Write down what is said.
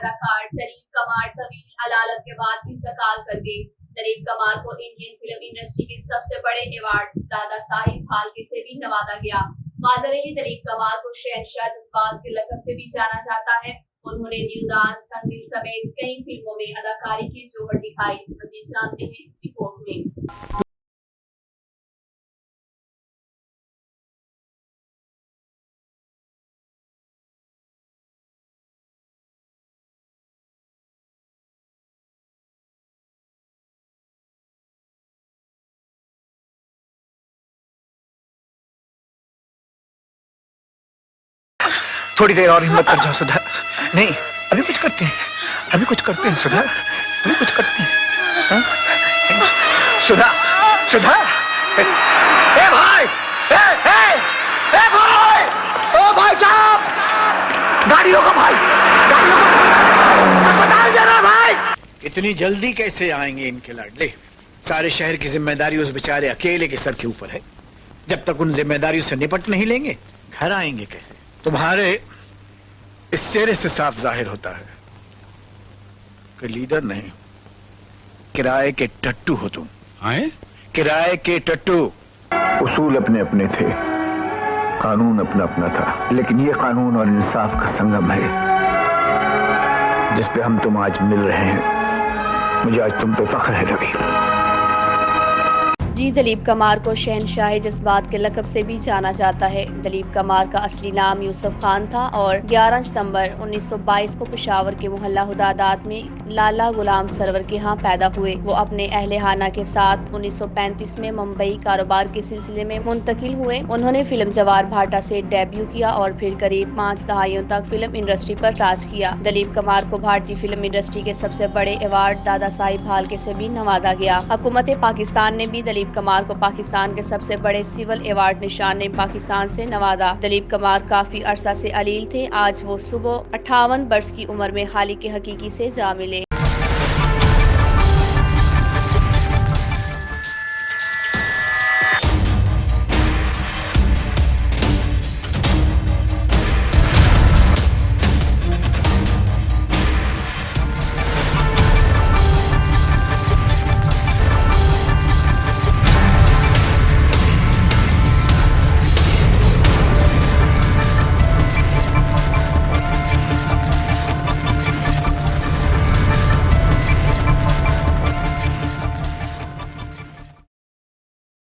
अदाकार दलीप कमार तवील अलालत के बाद इंतकाल कर गए। दलीप कमार को इंडियन फिल्म इंडस्ट्री के सबसे बड़े अवार्ड दादा साहिब फाल्के से भी नवाजा गया। वाज़ेह रहे दलीप कमार को शहंशाह जज्बात के लक़ब से भी जाना जाता है। उन्होंने देवदास, संदिल समेत कई फिल्मों में अदाकारी की जोहर दिखाई। मज़ीद जानते हैं इस रिपोर्ट में। थोड़ी देर और हिम्मत कर जाओ सुधा। नहीं, अभी कुछ करते हैं, अभी कुछ करते हैं सुधा, अभी कुछ करते हैं। हाँ? सुधा, सुधा, ए भाई, ए भाई, ओ भाई साहब, गाड़ियों का भाई, गाड़ियों का बता देना भाई। इतनी जल्दी कैसे आएंगे इनके लाडले? सारे शहर की जिम्मेदारी उस बेचारे अकेले के सर के ऊपर है। जब तक उन जिम्मेदारियों से निपट नहीं लेंगे, घर आएंगे कैसे? तुम्हारे इस चेहरे से साफ जाहिर होता है कि लीडर नहीं, किराए के टट्टू हो तुम। आए? किराए के टट्टू। उसूल अपने अपने थे, कानून अपना अपना था, लेकिन ये कानून और इंसाफ का संगम है जिस पे हम तुम आज मिल रहे हैं। मुझे आज तुम पे फख्र है रवि। जी, दलीप कमार को शहंशाह जज्बात के लक़ब से भी जाना जाता है। दलीप कमार का असली नाम यूसुफ खान था और 11 सितंबर 1922 को पेशावर के मोहल्ला हुदादात में लाला गुलाम सरवर के यहाँ पैदा हुए। वो अपने अहले खाना के साथ 1935 में मुंबई कारोबार के सिलसिले में मुंतकिल हुए। उन्होंने फिल्म जवार भाटा से डेब्यू किया और फिर करीब 5 दहाइयों तक फिल्म इंडस्ट्री पर राज किया। दलीप कमार को भारतीय फिल्म इंडस्ट्री के सबसे बड़े अवार्ड दादा साहिब फाल्के से भी नवाजा गया। हुकूमत पाकिस्तान ने भी दलीप कमार को पाकिस्तान के सबसे बड़े सिविल अवार्ड निशान पाकिस्तान से नवाजा। दलीप कमार काफी अरसा से अलील थे। आज वो सुबह 58 वर्ष की उम्र में खालिक के हकीकी से जा मिले।